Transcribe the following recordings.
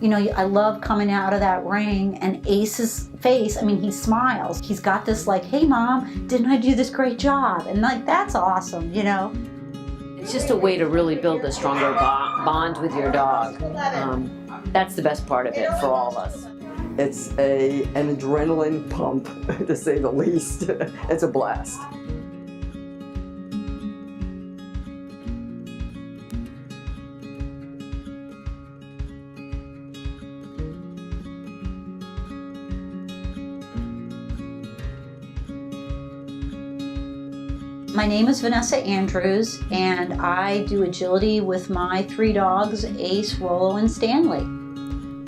You know, I love coming out of that ring and Ace's face, I mean, he smiles. He's got this like, hey mom, didn't I do this great job? And like, that's awesome, you know? It's just a way to really build a stronger bond with your dog. That's the best part of it for all of us. It's an adrenaline pump, to say the least. It's a blast. My name is Vanessa Andrews, and I do agility with my 3 dogs, Ace, Rollo, and Stanley.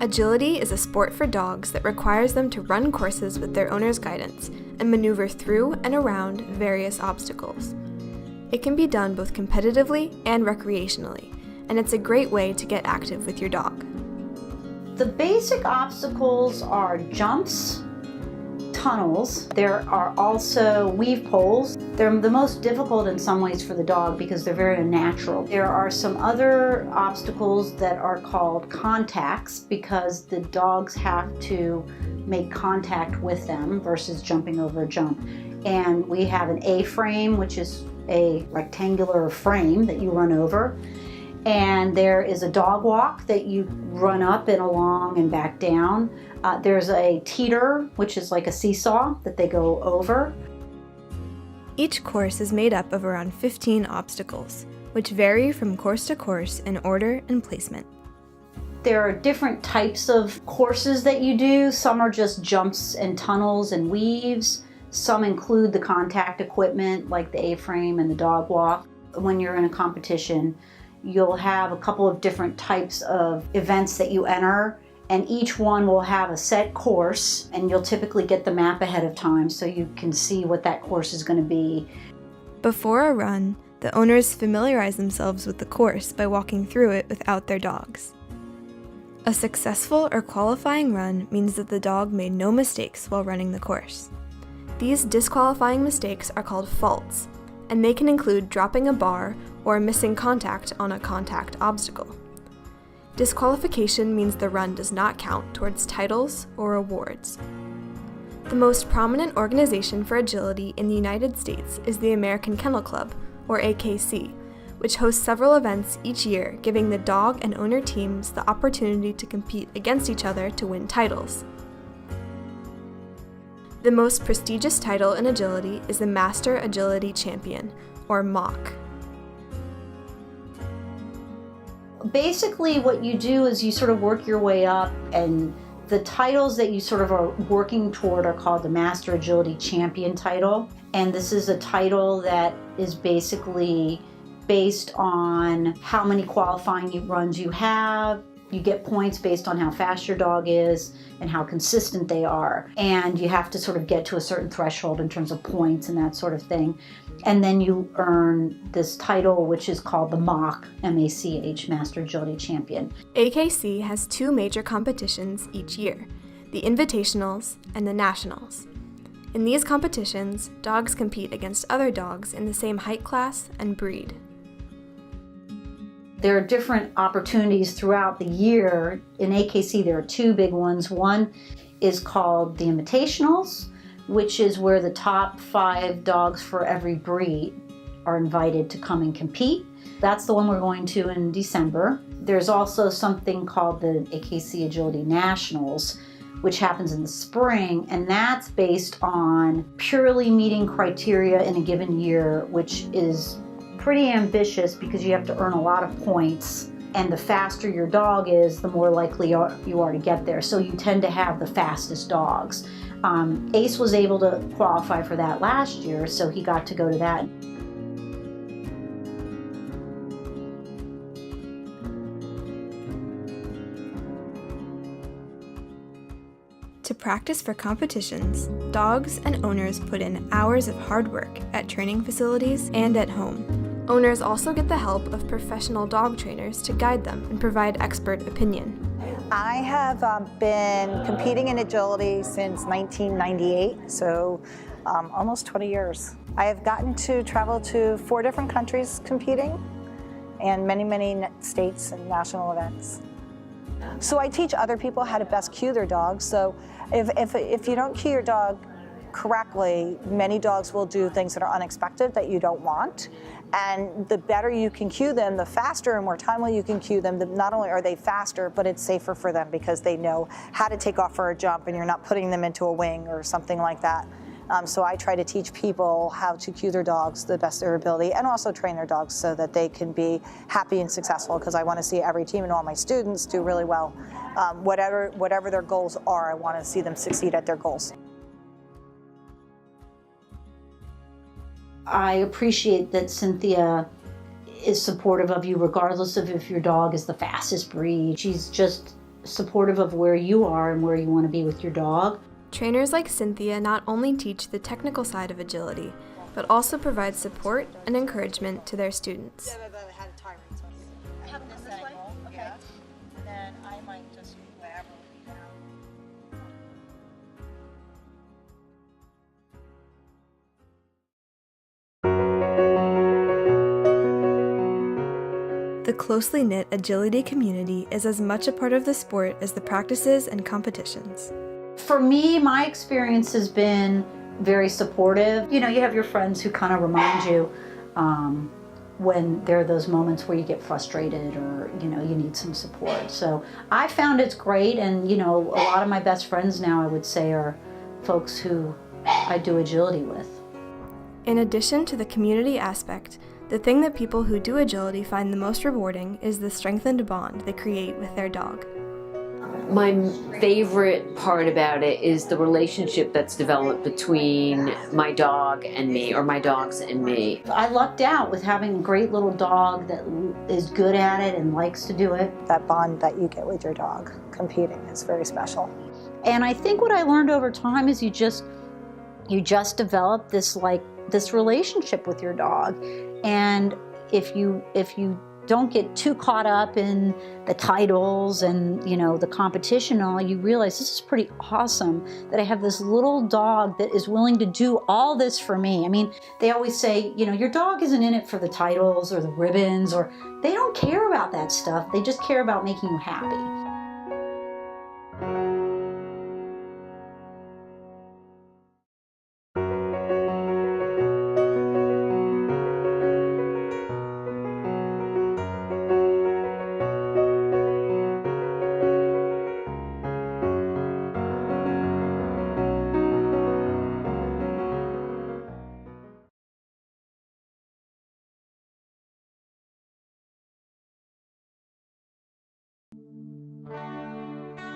Agility is a sport for dogs that requires them to run courses with their owner's guidance and maneuver through and around various obstacles. It can be done both competitively and recreationally, and it's a great way to get active with your dog. The basic obstacles are jumps, tunnels. There are also weave poles. They're the most difficult in some ways for the dog because they're very unnatural. There are some other obstacles that are called contacts because the dogs have to make contact with them versus jumping over a jump. And we have an A-frame, which is a rectangular frame that you run over. And there is a dog walk that you run up and along and back down. There's a teeter, which is like a seesaw that they go over. Each course is made up of around 15 obstacles, which vary from course to course in order and placement. There are different types of courses that you do. Some are just jumps and tunnels and weaves. Some include the contact equipment like the A-frame and the dog walk. When you're in a competition, you'll have a couple of different types of events that you enter, and each one will have a set course, and you'll typically get the map ahead of time so you can see what that course is going to be. Before a run, the owners familiarize themselves with the course by walking through it without their dogs. A successful or qualifying run means that the dog made no mistakes while running the course. These disqualifying mistakes are called faults, and they can include dropping a bar or missing contact on a contact obstacle. Disqualification means the run does not count towards titles or awards. The most prominent organization for agility in the United States is the American Kennel Club, or AKC, which hosts several events each year, giving the dog and owner teams the opportunity to compete against each other to win titles. The most prestigious title in agility is the Master Agility Champion, or MACH. Basically what you do is you sort of work your way up, and the titles that you sort of are working toward are called the Master Agility Champion title. And this is a title that is basically based on how many qualifying runs you have. You get points based on how fast your dog is and how consistent they are. And you have to sort of get to a certain threshold in terms of points and that sort of thing. And then you earn this title, which is called the MACH, M-A-C-H, Master Agility Champion. AKC has 2 major competitions each year, the Invitationals and the Nationals. In these competitions, dogs compete against other dogs in the same height class and breed. There are different opportunities throughout the year. In AKC, there are 2 big ones. One is called the Invitationals, which is where the top 5 dogs for every breed are invited to come and compete. That's the one we're going to in December. There's also something called the AKC Agility Nationals, which happens in the spring, and that's based on purely meeting criteria in a given year, which is pretty ambitious because you have to earn a lot of points, and the faster your dog is, the more likely you are to get there. So you tend to have the fastest dogs. Ace was able to qualify for that last year, so he got to go to that. To practice for competitions, dogs and owners put in hours of hard work at training facilities and at home. Owners also get the help of professional dog trainers to guide them and provide expert opinion. I have been competing in agility since 1998, so almost 20 years. I have gotten to travel to 4 different countries competing and many states and national events. So I teach other people how to best cue their dogs. So if you don't cue your dog correctly, many dogs will do things that are unexpected that you don't want. And the better you can cue them, the faster and more timely you can cue them, not only are they faster, but it's safer for them because they know how to take off for a jump and you're not putting them into a wing or something like that. So I try to teach people how to cue their dogs the best of their ability and also train their dogs so that they can be happy and successful, because I want to see every team and all my students do really well. Whatever their goals are, I want to see them succeed at their goals. I appreciate that Cynthia is supportive of you regardless of if your dog is the fastest breed. She's just supportive of where you are and where you want to be with your dog. Trainers like Cynthia not only teach the technical side of agility, but also provide support and encouragement to their students. The closely knit agility community is as much a part of the sport as the practices and competitions. For me, my experience has been very supportive. You know, you have your friends who kind of remind you when there are those moments where you get frustrated or, you know, you need some support. So I found it's great, and, you know, a lot of my best friends now, I would say, are folks who I do agility with. In addition to the community aspect, the thing that people who do agility find the most rewarding is the strengthened bond they create with their dog. My favorite part about it is the relationship that's developed between my dog and me, or my dogs and me. I lucked out with having a great little dog that is good at it and likes to do it. That bond that you get with your dog competing is very special. And I think what I learned over time is you just develop this relationship with your dog. And if you don't get too caught up in the titles and, you know, the competition and all, you realize this is pretty awesome that I have this little dog that is willing to do all this for me. I mean, they always say, you know, your dog isn't in it for the titles or the ribbons, or they don't care about that stuff. They just care about making you happy.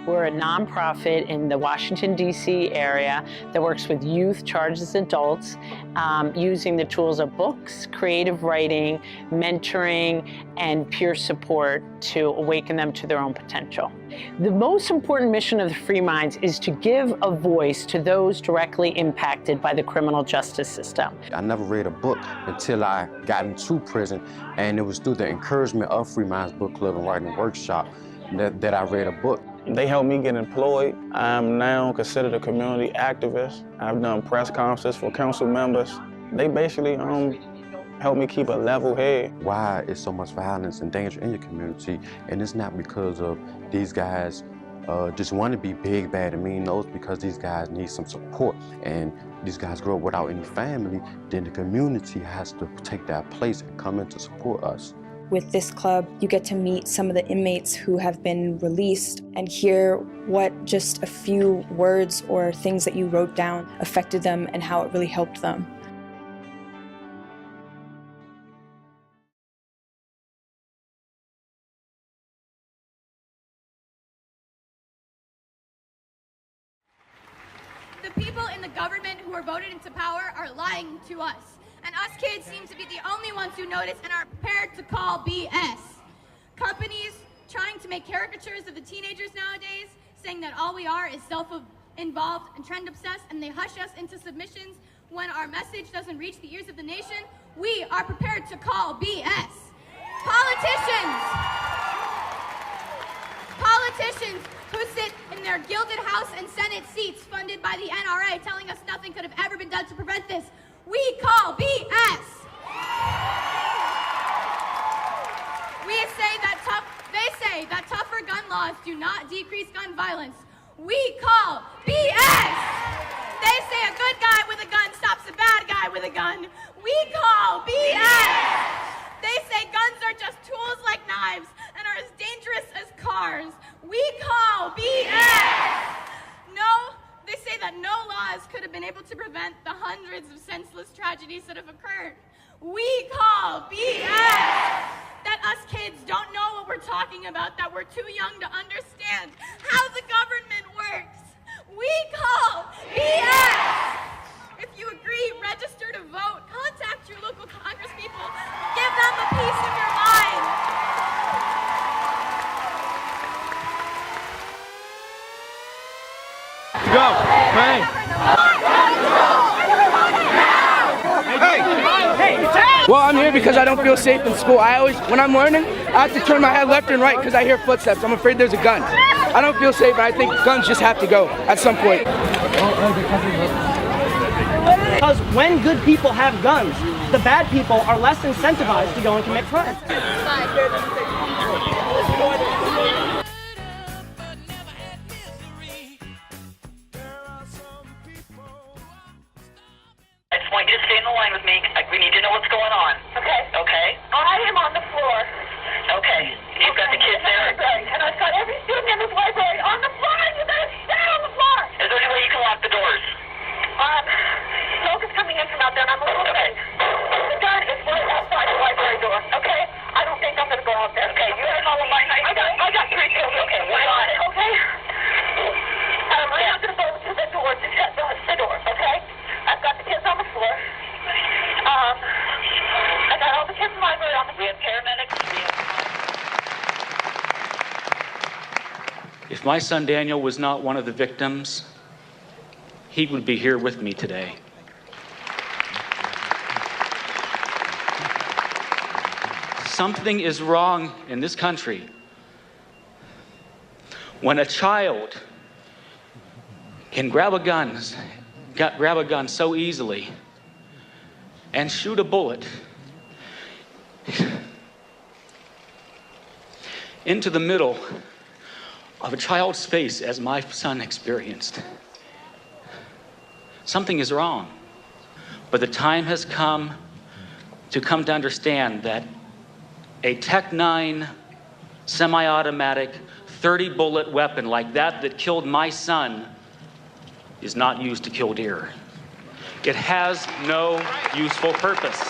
We're a nonprofit in the Washington, D.C. area that works with youth charged as adults, using the tools of books, creative writing, mentoring, and peer support to awaken them to their own potential. The most important mission of the Free Minds is to give a voice to those directly impacted by the criminal justice system. I never read a book until I got into prison, and it was through the encouragement of Free Minds Book Club and Writing Workshop that I read a book. They helped me get employed. I'm now considered a community activist. I've done press conferences for council members. They basically helped me keep a level head. Why is so much violence and danger in your community? And it's not because of these guys just want to be big, bad, and mean. No, it's because these guys need some support. And these guys grow up without any family, then the community has to take that place and come in to support us. With this club, you get to meet some of the inmates who have been released and hear what just a few words or things that you wrote down affected them and how it really helped them. The people in the government who are voted into power are lying to us. And us kids seem to be the only ones who notice and are prepared to call BS. Companies trying to make caricatures of the teenagers nowadays, saying that all we are is self-involved and trend-obsessed, and they hush us into submissions when our message doesn't reach the ears of the nation. We are prepared to call BS. Politicians who sit in their gilded House and Senate seats funded by the NRA telling us nothing could have ever been done to prevent this. We call BS. They say that tougher gun laws do not decrease gun violence. We call BS! They say a good guy with a gun stops a bad guy with a gun. We call BS! They say guns are just tools like knives and are as dangerous as cars. We call BS! No, they say that no laws could have been able to prevent the hundreds of senseless tragedies that have occurred. We call BS! That us kids don't know what we're talking about, that we're too young to understand how the government works. We call BS! If you agree, register to vote. Contact your local congresspeople. Give them a piece of your mind. Go. Hey. Well, I'm here because I don't feel safe in school. When I'm learning, I have to turn my head left and right because I hear footsteps. I'm afraid there's a gun. I don't feel safe, and I think guns just have to go at some point. Because when good people have guns, the bad people are less incentivized to go and commit crimes. I just want you to stay in the line with me. We need to know what's going on. Okay. Okay? I am on the floor. Okay. You've got the kids there? And I've got every student in this library on the floor. You gotta stay on the floor. Is there any way you can lock the doors? Smoke is coming in from out there and I'm a little bit. The gun is right outside the library door. Okay? I don't think I'm gonna go out there. Okay, you gotta follow my night. I got 3 children. Okay, we're on it. Okay? I'm not gonna go to the door to shut the door, okay? I've got the kids on the floor. I got all the kids in the library on the floor. We have paramedics. If my son Daniel was not one of the victims, he would be here with me today. Something is wrong in this country when a child can grab a gun so easily and shoot a bullet into the middle of a child's face, as my son experienced. Something is wrong. But the time has come to understand that a Tech 9 semi-automatic 30-bullet weapon like that killed my son is not used to kill deer. It has no useful purpose.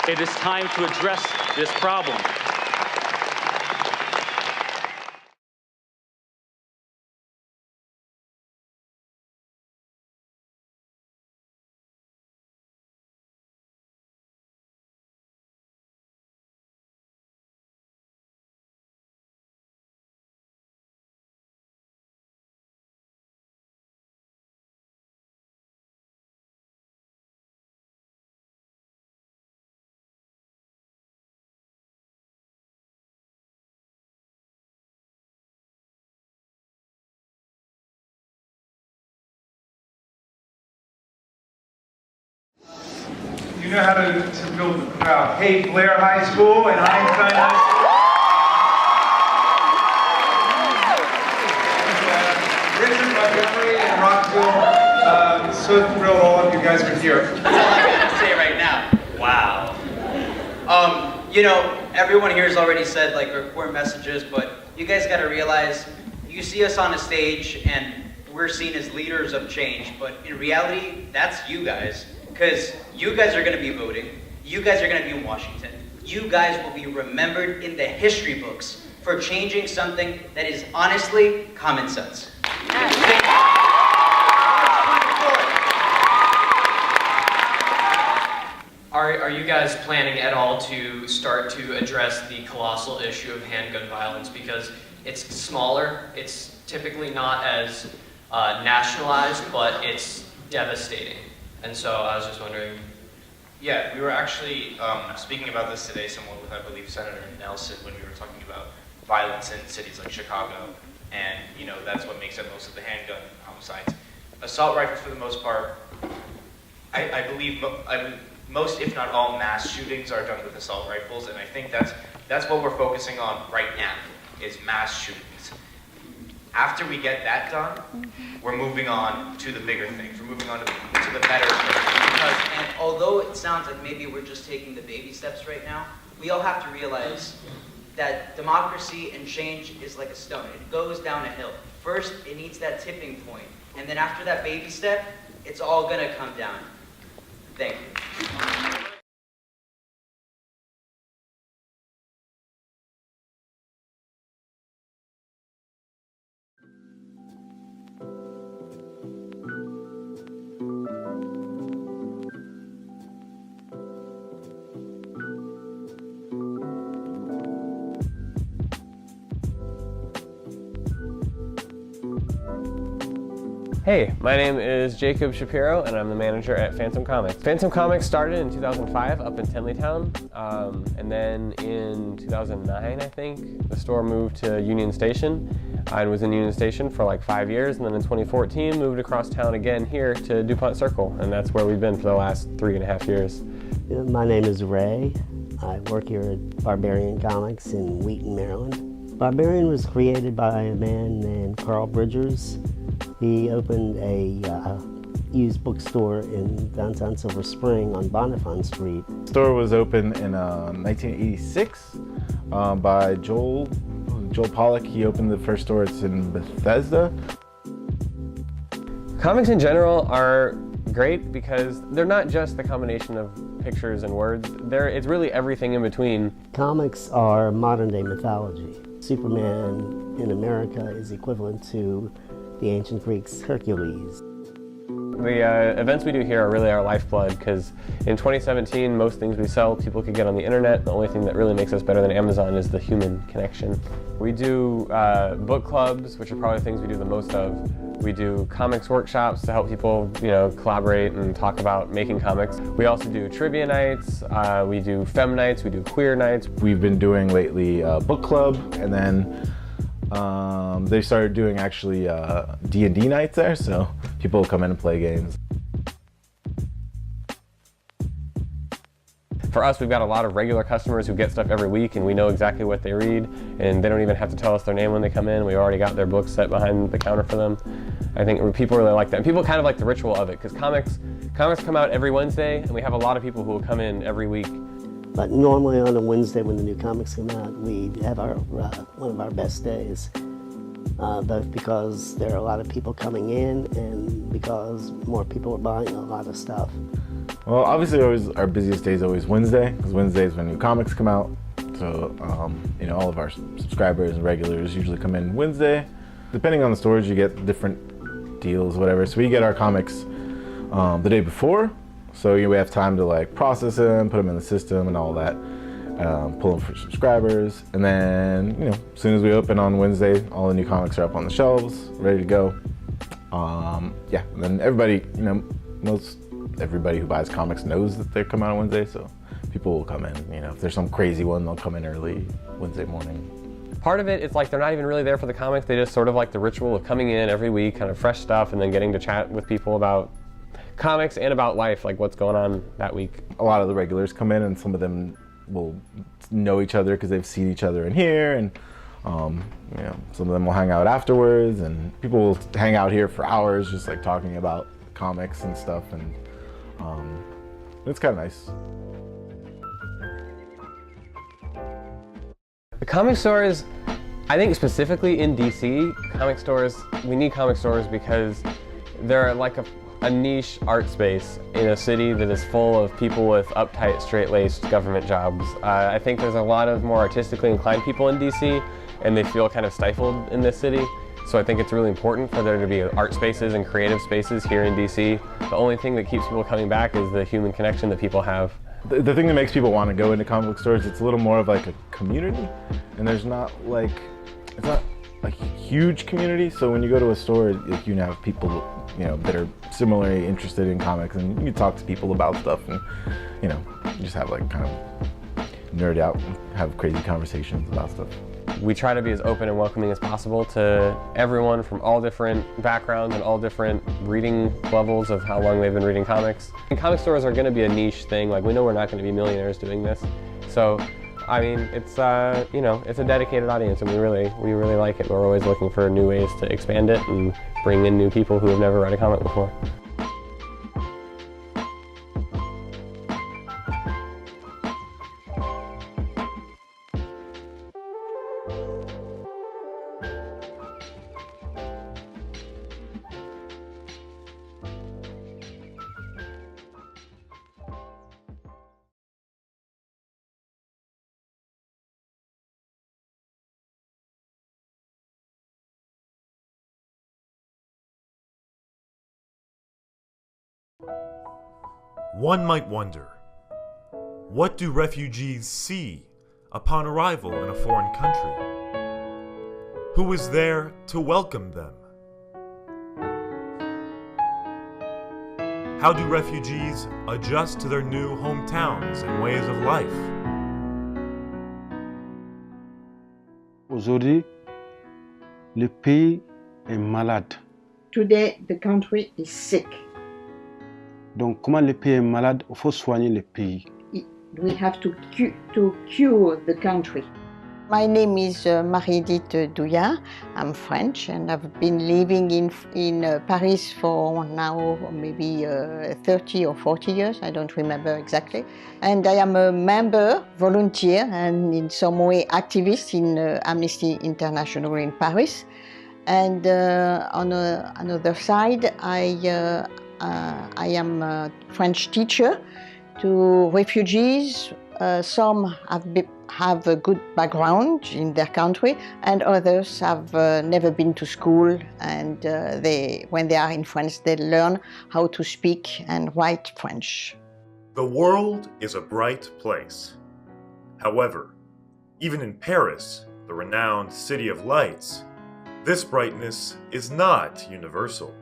It is time to address this problem. You know how to build the crowd. Hey, Blair High School and Einstein High School. Richard, Montgomery, and Rockville. So thrilled all of you guys are here. That's all I got to say right now. Wow. You know, everyone here has already said like report messages, but you guys got to realize you see us on a stage and we're seen as leaders of change, but in reality, that's you guys. Because you guys are going to be voting, you guys are going to be in Washington, you guys will be remembered in the history books for changing something that is honestly common sense. Are you guys planning at all to start to address the colossal issue of handgun violence? Because it's smaller, it's typically not as nationalized, but it's devastating. And so I was just wondering. Yeah, we were actually speaking about this today somewhat with, I believe, Senator Nelson when we were talking about violence in cities like Chicago. And, you know, that's what makes up most of the handgun homicides. Assault rifles, for the most part, I believe most, if not all, mass shootings are done with assault rifles. And I think that's what we're focusing on right now. is mass shootings. After we get that done, we're moving on to the bigger things. We're moving on to the better things. Because, and although it sounds like maybe we're just taking the baby steps right now, we all have to realize that democracy and change is like a stone. It goes down a hill. First, it needs that tipping point. And then after that baby step, it's all gonna come down. Thank you. Hey, my name is Jacob Shapiro and I'm the manager at Phantom Comics. Phantom Comics started in 2005 up in Tenleytown, and then in 2009 I think the store moved to Union Station and was in Union Station for like 5 years, and then in 2014 moved across town again here to DuPont Circle, and that's where we've been for the last 3.5 years. My name is Ray. I work here at Barbarian Comics in Wheaton, Maryland. Barbarian was created by a man named Carl Bridgers. He opened a used bookstore in downtown Silver Spring on Bonifant Street. The store was opened in 1986 by Joel Pollack. He opened the first store. It's in Bethesda. Comics in general are great because they're not just the combination of pictures and words. It's really everything in between. Comics are modern-day mythology. Superman in America is equivalent to the ancient Greeks' Hercules. The events we do here are really our lifeblood, because in 2017, most things we sell people could get on the internet. The only thing that really makes us better than Amazon is the human connection. We do book clubs, which are probably the things we do the most of. We do comics workshops to help people, collaborate and talk about making comics. We also do trivia nights, we do femme nights, we do queer nights. We've been doing lately book club, and then they started doing actually D&D nights there, so people will come in and play games. For us, we've got a lot of regular customers who get stuff every week, and we know exactly what they read, and they don't even have to tell us their name when they come in. We already got their books set behind the counter for them. I think people really like that. And people kind of like the ritual of it, because comics come out every Wednesday, and we have a lot of people who will come in every week. But normally on a Wednesday when the new comics come out, we have our one of our best days, both because there are a lot of people coming in and because more people are buying a lot of stuff. Well, obviously our busiest day is always Wednesday, because Wednesday is when new comics come out. So, all of our subscribers and regulars usually come in Wednesday. Depending on the stores, you get different deals, whatever. So we get our comics the day before. So we have time to process them, put them in the system and all that, pull them for subscribers. And then, as soon as we open on Wednesday, all the new comics are up on the shelves, ready to go. And then everybody, most everybody who buys comics knows that they're coming out on Wednesday, so people will come in. If there's some crazy one, they'll come in early Wednesday morning. Part of it, it's like they're not even really there for the comics. They just sort of like the ritual of coming in every week, kind of fresh stuff, and then getting to chat with people about comics and about life, like what's going on that week. A lot of the regulars come in, and some of them will know each other because they've seen each other in here, and some of them will hang out afterwards, and people will hang out here for hours just talking about comics and stuff, and it's kind of nice. The comic stores, I think specifically in DC, comic stores, we need comic stores because they're like a niche art space in a city that is full of people with uptight, straight-laced government jobs. I think there's a lot of more artistically inclined people in DC, and they feel kind of stifled in this city. So I think it's really important for there to be art spaces and creative spaces here in DC. The only thing that keeps people coming back is the human connection that people have. The thing that makes people want to go into comic book stores, it's a little more of a community, and there's not it's not a huge community. So when you go to a store, you can have people that are similarly interested in comics, and you can talk to people about stuff, and you just have kind of nerd out and have crazy conversations about stuff. We try to be as open and welcoming as possible to everyone from all different backgrounds and all different reading levels of how long they've been reading comics. And comic stores are going to be a niche thing. We know we're not going to be millionaires doing this. So I mean, it's you know, it's a dedicated audience, and we really like it. We're always looking for new ways to expand it and bring in new people who have never read a comic before. One might wonder, what do refugees see upon arrival in a foreign country? Who is there to welcome them? How do refugees adjust to their new hometowns and ways of life? Aujourd'hui, le pays est malade. Today, the country is sick. Donc, comment le pays est malade, il faut soigner le pays. We have to cure the country. My name is Marie-Edith Douillat. I'm French and I've been living in Paris for now maybe 30 or 40 years, I don't remember exactly. And I am a member, volunteer, and in some way activist in Amnesty International in Paris. And on another side, I am a French teacher to refugees. Some have a good background in their country, and others have never been to school. And when they are in France, they learn how to speak and write French. The world is a bright place. However, even in Paris, the renowned City of Lights, this brightness is not universal.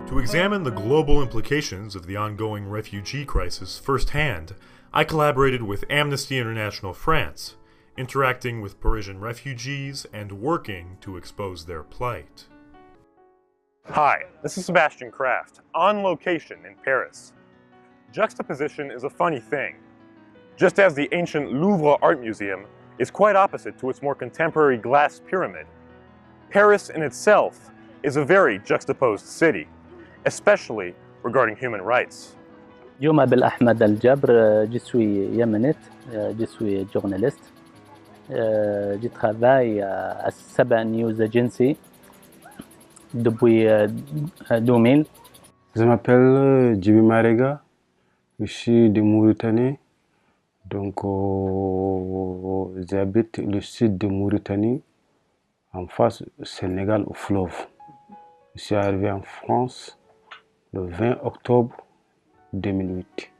To examine the global implications of the ongoing refugee crisis firsthand, I collaborated with Amnesty International France, interacting with Parisian refugees and working to expose their plight. Hi, this is Sebastian Kraft, on location in Paris. Juxtaposition is a funny thing. Just as the ancient Louvre Art Museum is quite opposite to its more contemporary glass pyramid, Paris in itself is a very juxtaposed city, especially regarding human rights. Je m'appelle Ahmed Al-Jabr, je suis yéménite, je suis journaliste. Je travaille à Saba News Agency depuis 2000. Je m'appelle Djibi Marega, je suis de Mauritanie. Donc, j'habite le sud de Mauritanie, en face du Sénégal au fleuve. Je suis arrivé en France le 20 octobre 2008.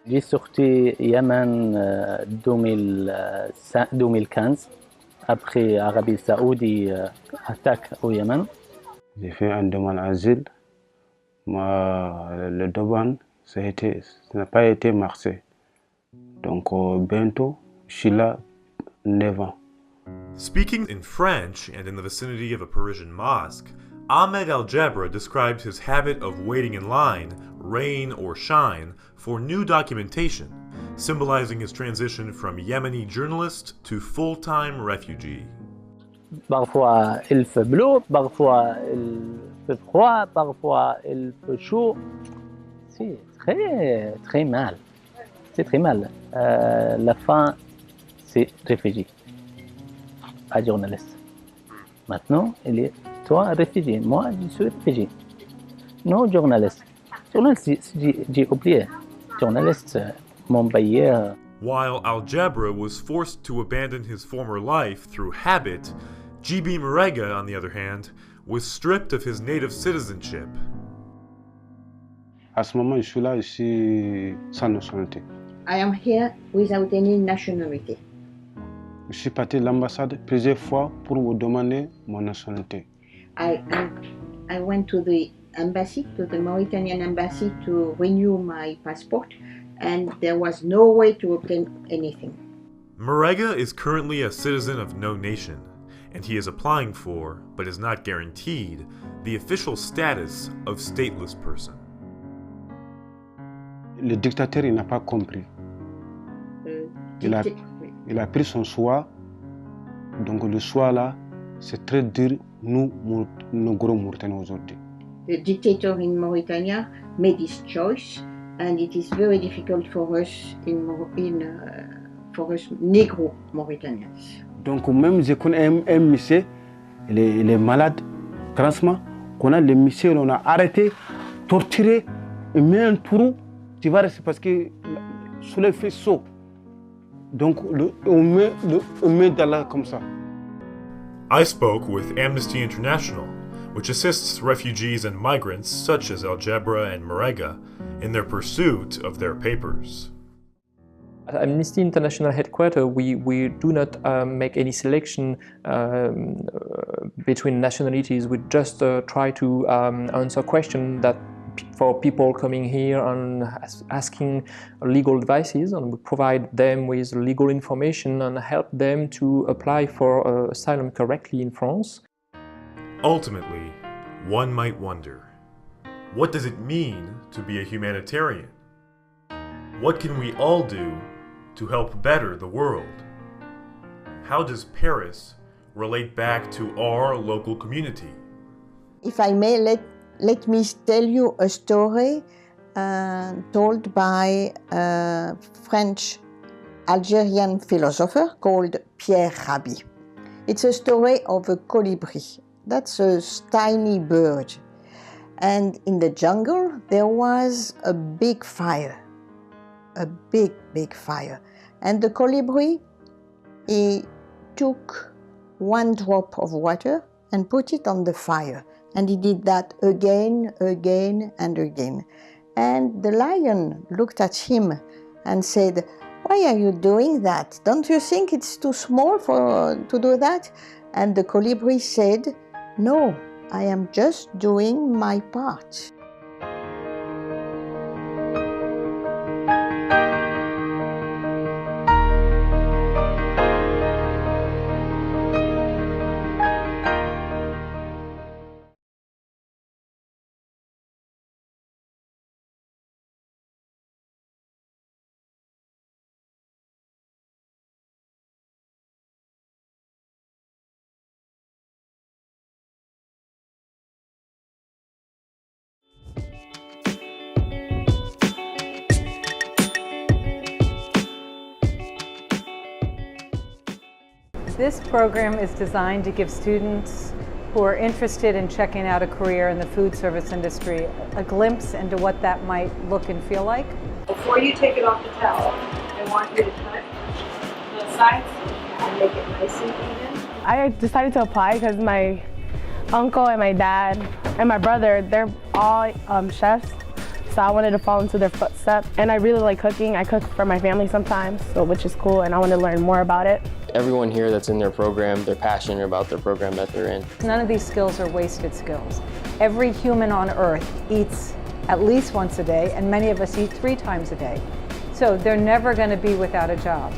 J'ai sorti Yémen 2015, après Arabie Saoudite attaque au Yémen. J'ai fait une demande d'asile, mais le demande, ça n'a pas été marché. Donc bientôt, je suis là 9 ans. Speaking in French and in the vicinity of a Parisian mosque, Ahmed Al-Jabra described his habit of waiting in line, rain or shine, for new documentation, symbolizing his transition from Yemeni journalist to full-time refugee. Parfois il fait bleu, parfois il fait froid, parfois il fait chaud. C'est très mal. C'est très mal. La fin, c'est réfugié, pas journaliste. Maintenant, il est toi réfugié, moi je suis réfugié. Non journaliste. Journaliste, j'ai oublié. Journaliste, mon payé. While Al-Jabra was forced to abandon his former life through habit, Djibi Marega, on the other hand, was stripped of his native citizenship. À ce moment, je suis là, je suis sans nationalité. I am here without any nationality. Je suis parti à l'ambassade plusieurs fois pour me demander mon nationalité. I went to the embassy, to the Mauritanian embassy, to renew my passport, and there was no way to obtain anything. Marega is currently a citizen of no nation, and he is applying for, but is not guaranteed, the official status of stateless person. Le dictateur, il n'a pas compris. Il a pris son choix. Donc le choix là, c'est très dur, nous gros Mauritaniens aujourd'hui. The dictator in Mauritania made his choice, and it is very difficult for us for us Negro Mauritanians. Donc même je connais un monsieur, il est malade, transplant, qu'on a le monsieur, on a arrêté, torturé, il met un trou, tu vois, c'est parce que le soleil fait chaud. Donc on met dans là comme ça. I spoke with Amnesty International, which assists refugees and migrants such as Algebra and Marega in their pursuit of their papers. At Amnesty International headquarters, we do not make any selection between nationalities. We just try to answer questions that for people coming here and asking legal advices, and we provide them with legal information and help them to apply for asylum correctly in France. Ultimately, one might wonder, what does it mean to be a humanitarian? What can we all do to help better the world? How does Paris relate back to our local community? If I may, let me tell you a story told by a French Algerian philosopher called Pierre Rabhi. It's a story of a colibri. That's a tiny bird. And in the jungle, there was a big fire, a big fire. And the colibri, he took one drop of water and put it on the fire. And he did that again and again. And the lion looked at him and said, "Why are you doing that? Don't you think it's too small to do that?" And the colibri said, "No, I am just doing my part." This program is designed to give students who are interested in checking out a career in the food service industry a glimpse into what that might look and feel like. Before you take it off the towel, I want you to cut the sides and make it nice and even. I decided to apply because my uncle and my dad and my brother, they're all chefs. So I wanted to follow into their footsteps. And I really like cooking. I cook for my family sometimes, which is cool, and I want to learn more about it. Everyone here that's in their program, they're passionate about their program that they're in. None of these skills are wasted skills. Every human on earth eats at least once a day, and many of us eat 3 times a day. So they're never going to be without a job.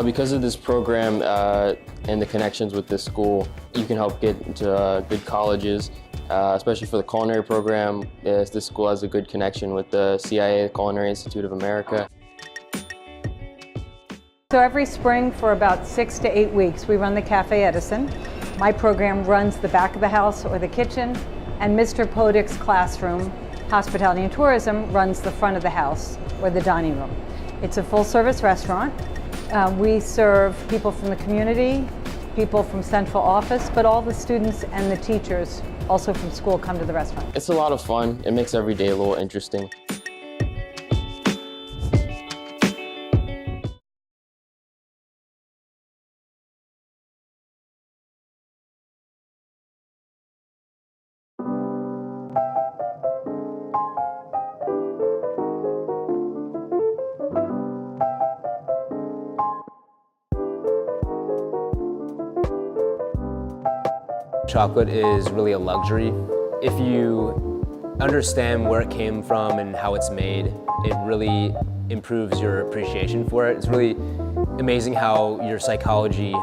Because of this program and the connections with this school, you can help get into good colleges, especially for the Culinary Program. This school has a good connection with the CIA, the Culinary Institute of America. So every spring for about 6 to 8 weeks, we run the Cafe Edison. My program runs the back of the house or the kitchen, and Mr. Podik's classroom, Hospitality and Tourism, runs the front of the house or the dining room. It's a full-service restaurant. We serve people from the community, people from central office, but all the students and the teachers also from school come to the restaurant. It's a lot of fun. It makes every day a little interesting. Chocolate is really a luxury. If you understand where it came from and how it's made, it really improves your appreciation for it. It's really amazing how your psychology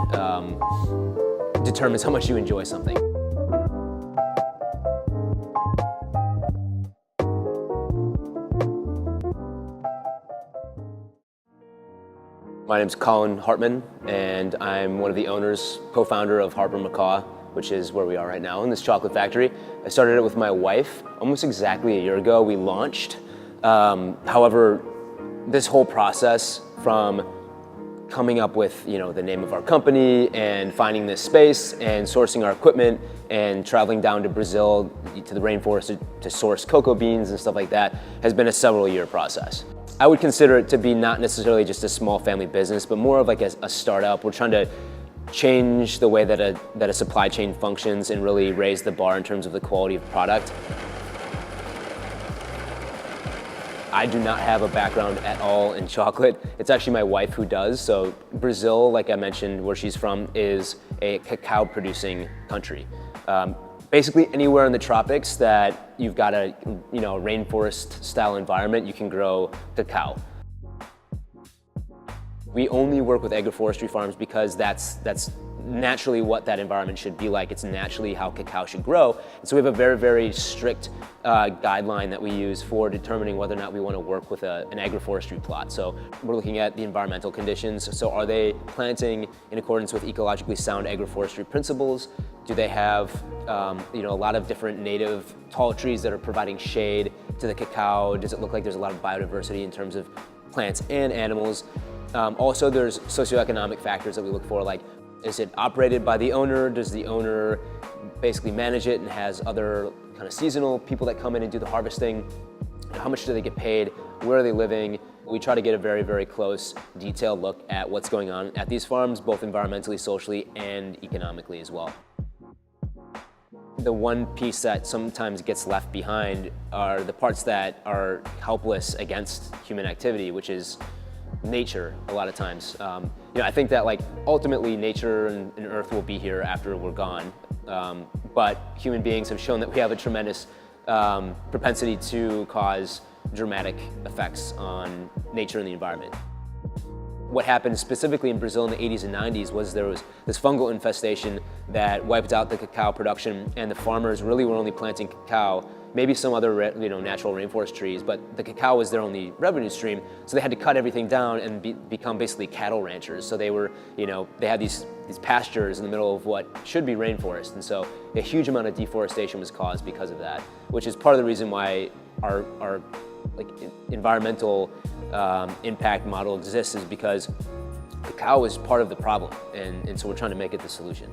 determines how much you enjoy something. My name's Colin Hartman, and I'm one of the owners, co-founder of Harper Macaw, which is where we are right now in this chocolate factory. I started it with my wife almost exactly a year ago. We launched. However, this whole process from coming up with the name of our company and finding this space and sourcing our equipment and traveling down to Brazil to the rainforest to source cocoa beans and stuff like that has been a several-year process. I would consider it to be not necessarily just a small family business, but more of like a startup. We're trying to change the way that a supply chain functions and really raise the bar in terms of the quality of product. I do not have a background at all in chocolate. It's actually my wife who does. So Brazil, like I mentioned, where she's from, is a cacao producing country. Basically anywhere in the tropics that you've got a rainforest style environment, you can grow cacao. We only work with agroforestry farms because that's naturally what that environment should be like. It's naturally how cacao should grow. And so we have a very, very strict guideline that we use for determining whether or not we want to work with an agroforestry plot. So we're looking at the environmental conditions. So are they planting in accordance with ecologically sound agroforestry principles? Do they have a lot of different native tall trees that are providing shade to the cacao? Does it look like there's a lot of biodiversity in terms of plants and animals? Also, there's socioeconomic factors that we look for, like, is it operated by the owner? Does the owner basically manage it and has other kind of seasonal people that come in and do the harvesting? How much do they get paid? Where are they living? We try to get a very, very close, detailed look at what's going on at these farms, both environmentally, socially, and economically as well. The one piece that sometimes gets left behind are the parts that are helpless against human activity, which is nature a lot of times. I think that ultimately nature and Earth will be here after we're gone, but human beings have shown that we have a tremendous propensity to cause dramatic effects on nature and the environment. What happened specifically in Brazil in the 80s and 90s was there was this fungal infestation that wiped out the cacao production, and the farmers really were only planting cacao, maybe some other natural rainforest trees, but the cacao was their only revenue stream, so they had to cut everything down and become basically cattle ranchers. So they were, they had these pastures in the middle of what should be rainforest, and so a huge amount of deforestation was caused because of that, which is part of the reason why our environmental impact model exists, is because cacao is part of the problem, and so we're trying to make it the solution.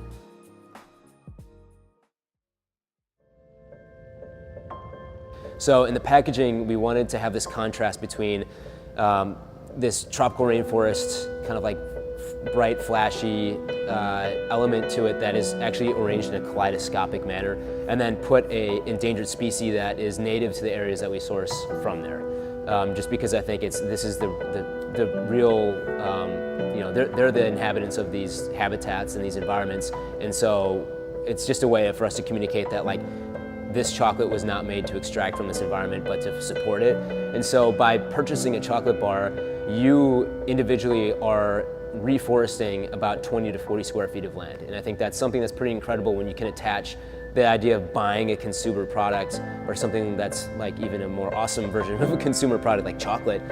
So in the packaging, we wanted to have this contrast between this tropical rainforest, kind of like bright, flashy element to it that is actually arranged in a kaleidoscopic manner, and then put an endangered species that is native to the areas that we source from there. Just because I think this is the real, they're the inhabitants of these habitats and these environments, and so it's just a way for us to communicate that this chocolate was not made to extract from this environment, but to support it. And so by purchasing a chocolate bar, you individually are reforesting about 20 to 40 square feet of land. And I think that's something that's pretty incredible when you can attach the idea of buying a consumer product, or something that's even a more awesome version of a consumer product like chocolate,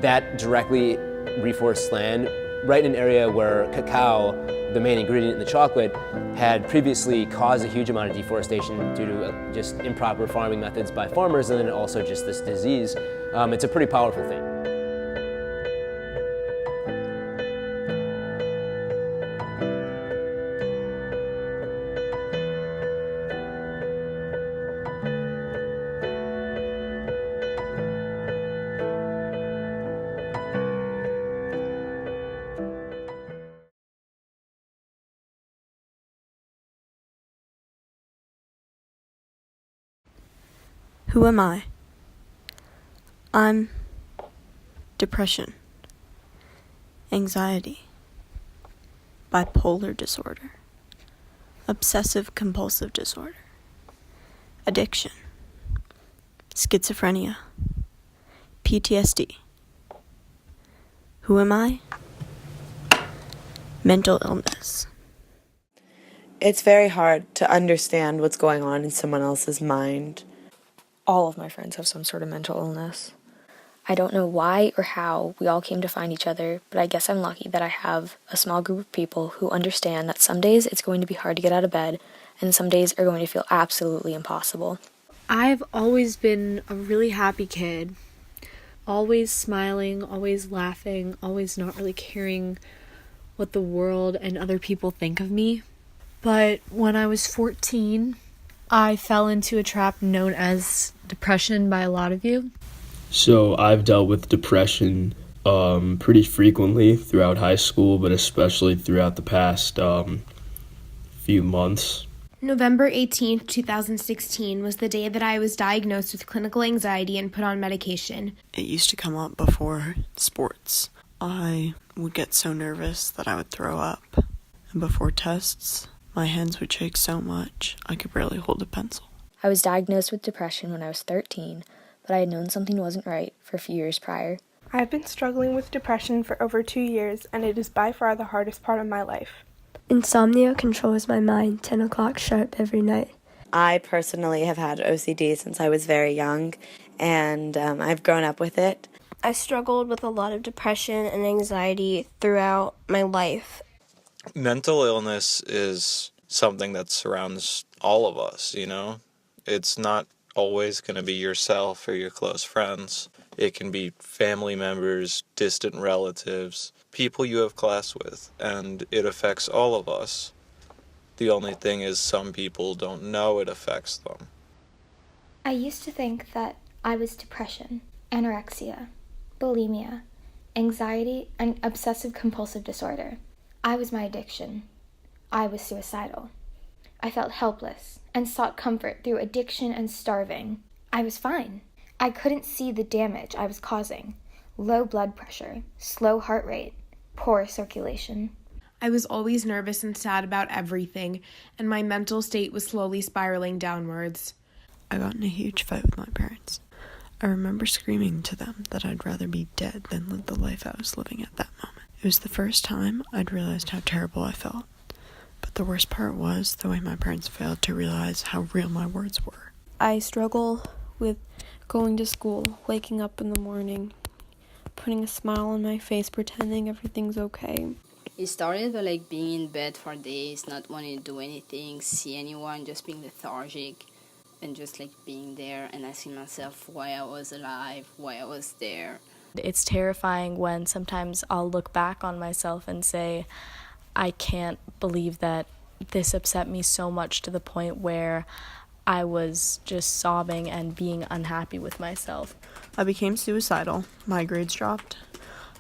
that directly reforests land right in an area where cacao, the main ingredient in the chocolate, had previously caused a huge amount of deforestation due to just improper farming methods by farmers, and then also just this disease. It's a pretty powerful thing. Who am I? I'm depression, anxiety, bipolar disorder, obsessive compulsive disorder, addiction, schizophrenia, PTSD, Who am I? Mental illness. It's very hard to understand what's going on in someone else's mind. All of my friends have some sort of mental illness. I don't know why or how we all came to find each other, but I guess I'm lucky that I have a small group of people who understand that some days it's going to be hard to get out of bed, and some days are going to feel absolutely impossible. I've always been a really happy kid. Always smiling, always laughing, always not really caring what the world and other people think of me. But when I was 14, I fell into a trap known as depression by a lot of you. So I've dealt with depression pretty frequently throughout high school, but especially throughout the past few months. November 18th, 2016 was the day that I was diagnosed with clinical anxiety and put on medication. It used to come up before sports. I would get so nervous that I would throw up. And before tests, my hands would shake so much I could barely hold a pencil. I was diagnosed with depression when I was 13, but I had known something wasn't right for a few years prior. I've been struggling with depression for over 2 years, and it is by far the hardest part of my life. Insomnia controls my mind 10 o'clock sharp every night. I personally have had OCD since I was very young, and I've grown up with it. I struggled with a lot of depression and anxiety throughout my life. Mental illness is something that surrounds all of us, you know? It's not always going to be yourself or your close friends. It can be family members, distant relatives, people you have class with, and it affects all of us. The only thing is some people don't know it affects them. I used to think that I was depression, anorexia, bulimia, anxiety, and obsessive compulsive disorder. I was my addiction. I was suicidal. I felt helpless and sought comfort through addiction and starving. I was fine. I couldn't see the damage I was causing. Low blood pressure, slow heart rate, poor circulation. I was always nervous and sad about everything, and my mental state was slowly spiraling downwards. I got in a huge fight with my parents. I remember screaming to them that I'd rather be dead than live the life I was living at that moment. It was the first time I'd realized how terrible I felt. But the worst part was the way my parents failed to realize how real my words were. I struggle with going to school, waking up in the morning, putting a smile on my face, pretending everything's okay. It started by being in bed for days, not wanting to do anything, see anyone, just being lethargic and just being there and asking myself why I was alive, why I was there. It's terrifying when sometimes I'll look back on myself and say, I can't believe that this upset me so much to the point where I was just sobbing and being unhappy with myself. I became suicidal. My grades dropped.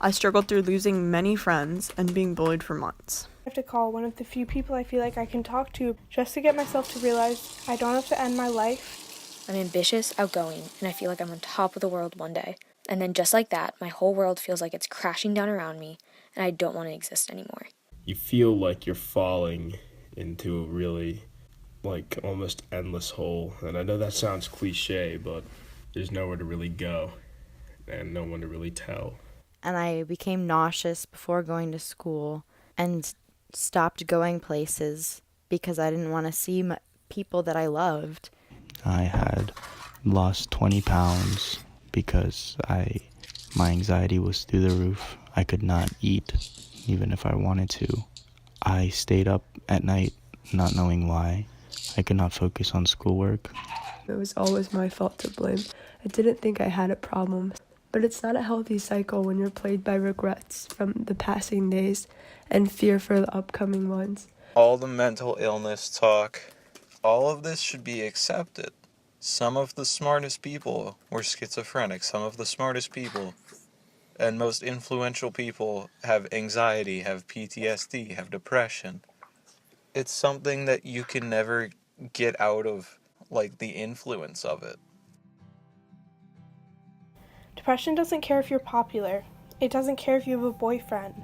I struggled through losing many friends and being bullied for months. I have to call one of the few people I feel like I can talk to just to get myself to realize I don't have to end my life. I'm ambitious, outgoing, and I feel like I'm on top of the world one day. And then just like that, my whole world feels like it's crashing down around me, and I don't want to exist anymore. You feel like you're falling into a really, almost endless hole. And I know that sounds cliche, but there's nowhere to really go and no one to really tell. And I became nauseous before going to school and stopped going places because I didn't want to see people that I loved. I had lost 20 pounds because my anxiety was through the roof. I could not eat, even if I wanted to. I stayed up at night not knowing why. I could not focus on schoolwork. It was always my fault to blame. I didn't think I had a problem. But it's not a healthy cycle when you're plagued by regrets from the passing days and fear for the upcoming ones. All the mental illness talk, all of this should be accepted. Some of the smartest people were schizophrenic. Some of the smartest people and most influential people have anxiety, have PTSD, have depression. It's something that you can never get out of, the influence of it. Depression doesn't care if you're popular. It doesn't care if you have a boyfriend.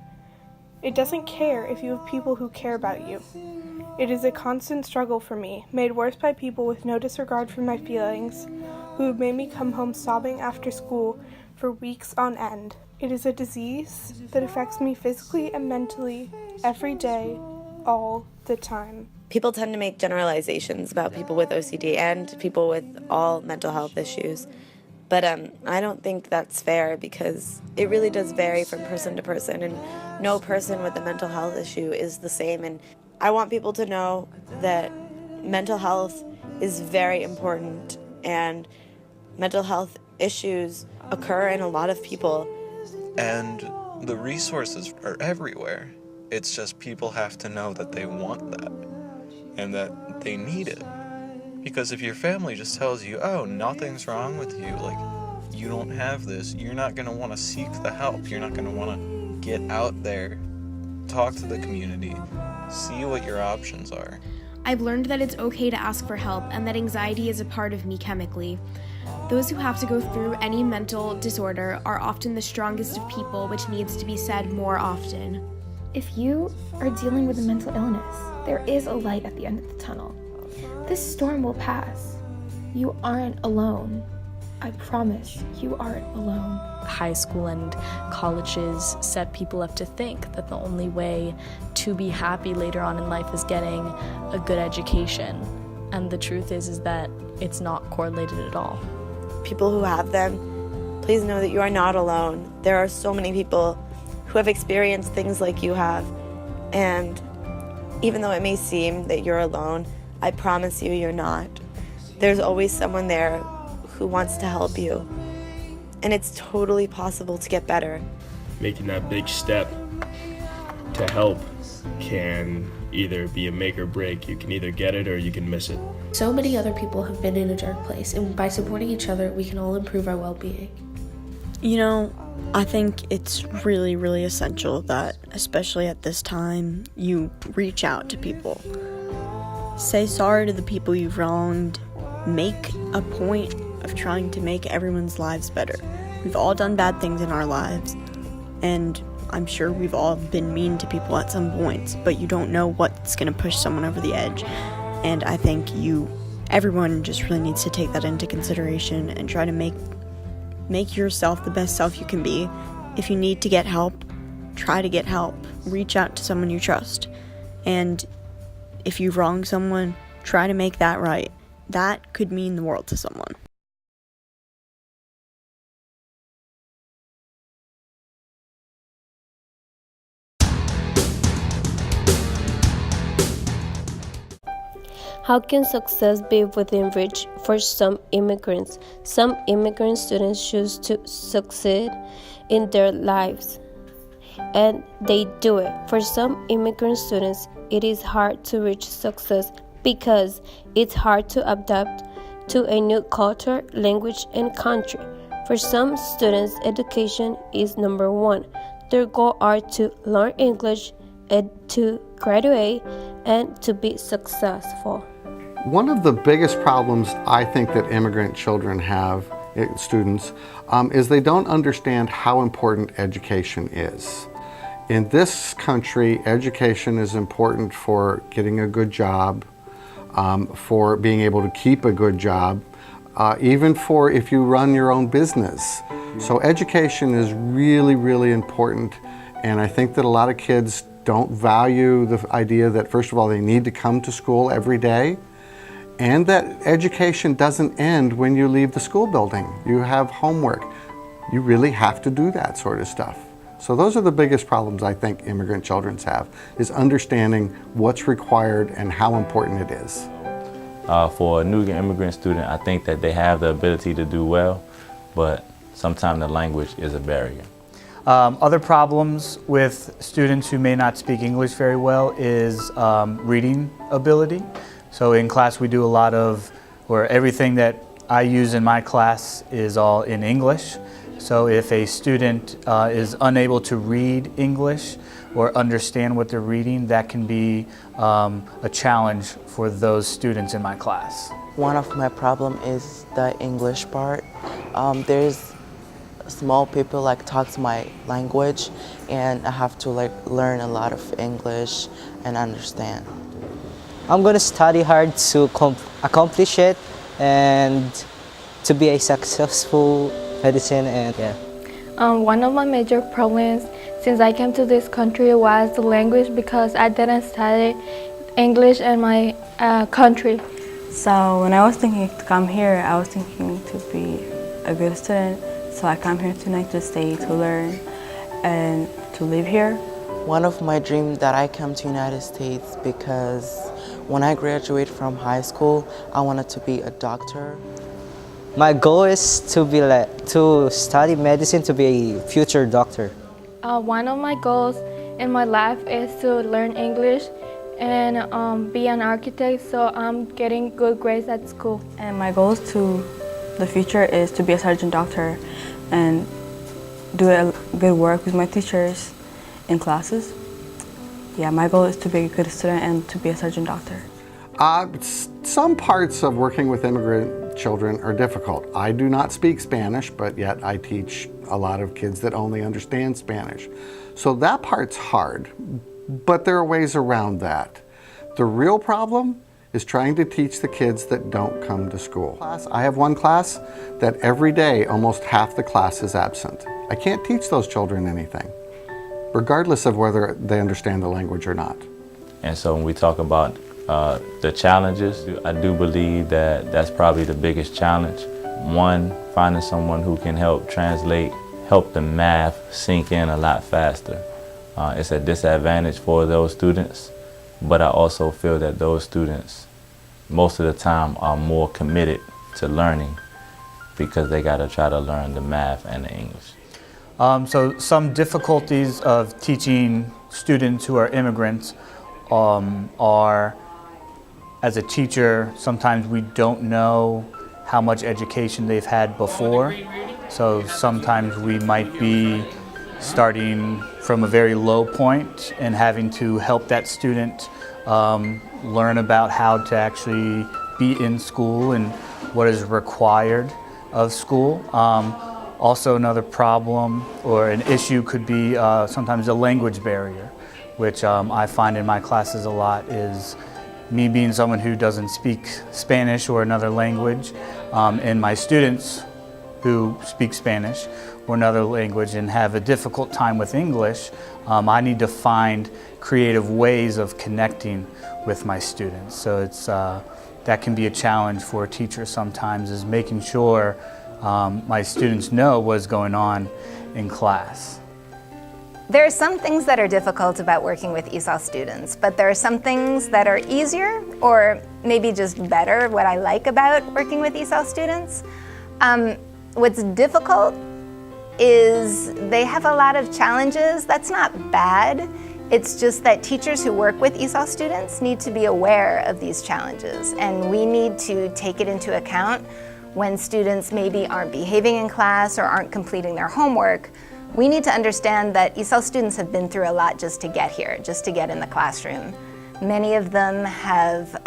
It doesn't care if you have people who care about you. It is a constant struggle for me, made worse by people with no disregard for my feelings, who made me come home sobbing after school for weeks on end. It is a disease that affects me physically and mentally every day, all the time. People tend to make generalizations about people with OCD and people with all mental health issues. But I don't think that's fair because it really does vary from person to person, and no person with a mental health issue is the same. And I want people to know that mental health is very important, and mental health issues occur in a lot of people. And the resources are everywhere. It's just people have to know that they want that and that they need it. Because if your family just tells you, oh, nothing's wrong with you, like, you don't have this, you're not going to want to seek the help. You're not going to want to get out there, talk to the community, see what your options are. I've learned that it's okay to ask for help and that anxiety is a part of me chemically. Those who have to go through any mental disorder are often the strongest of people, which needs to be said more often. If you are dealing with a mental illness, there is a light at the end of the tunnel. This storm will pass. You aren't alone. I promise you aren't alone. High school and colleges set people up to think that the only way to be happy later on in life is getting a good education. And the truth is that it's not correlated at all. People who have them, please know that you are not alone. There are so many people who have experienced things like you have. And even though it may seem that you're alone, I promise you you're not. There's always someone there who wants to help you. And it's totally possible to get better. Making that big step to help can either be a make or break. You can either get it or you can miss it. So many other people have been in a dark place, and by supporting each other, we can all improve our well-being. You know, I think it's really, really essential that, especially at this time, you reach out to people. Say sorry to the people you've wronged. Make a point of trying to make everyone's lives better. We've all done bad things in our lives, and I'm sure we've all been mean to people at some points, but you don't know what's going to push someone over the edge. And I think everyone just really needs to take that into consideration and try to make yourself the best self you can be. If you need to get help, try to get help. Reach out to someone you trust. And if you've wronged someone, try to make that right. That could mean the world to someone. How can success be within reach for some immigrants? Some immigrant students choose to succeed in their lives, and they do it. For some immigrant students, it is hard to reach success because it's hard to adapt to a new culture, language, and country. For some students, education is number one. Their goals are to learn English, to graduate, and to be successful. One of the biggest problems I think that immigrant children have, students, is they don't understand how important education is. In this country, education is important for getting a good job, for being able to keep a good job, even for if you run your own business. So education is really, really important, and I think that a lot of kids don't value the idea that, first of all, they need to come to school every day, and that education doesn't end when you leave the school building. You have homework. You really have to do that sort of stuff. So those are the biggest problems I think immigrant children have, is understanding what's required and how important it is. For a new immigrant student, I think that they have the ability to do well, but sometimes the language is a barrier. Other problems with students who may not speak English very well is reading ability. So in class we do a lot of, where everything that I use in my class is all in English. So if a student is unable to read English or understand what they're reading, that can be a challenge for those students in my class. One of my problem is the English part. There's small people talk my language, and I have to learn a lot of English and understand. I'm going to study hard to accomplish it and to be a successful medicine, and yeah. One of my major problems since I came to this country was the language because I didn't study English in my country. So when I was thinking to come here, I was thinking to be a good student. So I come here to United States to learn and to live here. One of my dreams that I come to United States because when I graduate from high school, I wanted to be a doctor. My goal is to study medicine to be a future doctor. One of my goals in my life is to learn English and be an architect, so I'm getting good grades at school. And my goals to the future is to be a surgeon doctor and do a good work with my teachers in classes. Yeah, my goal is to be a good student and to be a surgeon doctor. Some parts of working with immigrant children are difficult. I do not speak Spanish, but yet I teach a lot of kids that only understand Spanish. So that part's hard, but there are ways around that. The real problem is trying to teach the kids that don't come to school. I have one class that every day almost half the class is absent. I can't teach those children anything, regardless of whether they understand the language or not. And so when we talk about the challenges, I do believe that that's probably the biggest challenge. One, finding someone who can help translate, help the math sink in a lot faster. It's a disadvantage for those students, but I also feel that those students, most of the time, are more committed to learning because they gotta try to learn the math and the English. So some difficulties of teaching students who are immigrants are, as a teacher, sometimes we don't know how much education they've had before. So sometimes we might be starting from a very low point and having to help that student learn about how to actually be in school and what is required of school. Also another problem or an issue could be sometimes a language barrier, which I find in my classes a lot is me being someone who doesn't speak Spanish or another language, and my students who speak Spanish or another language and have a difficult time with English, I need to find creative ways of connecting with my students. So it's that can be a challenge for a teacher sometimes, is making sure my students know what's going on in class. There are some things that are difficult about working with ESOL students, but there are some things that are easier or maybe just better, what I like about working with ESOL students. What's difficult is they have a lot of challenges. That's not bad. It's just that teachers who work with ESOL students need to be aware of these challenges, and we need to take it into account when students maybe aren't behaving in class or aren't completing their homework. We need to understand that ESOL students have been through a lot just to get here, just to get in the classroom. Many of them have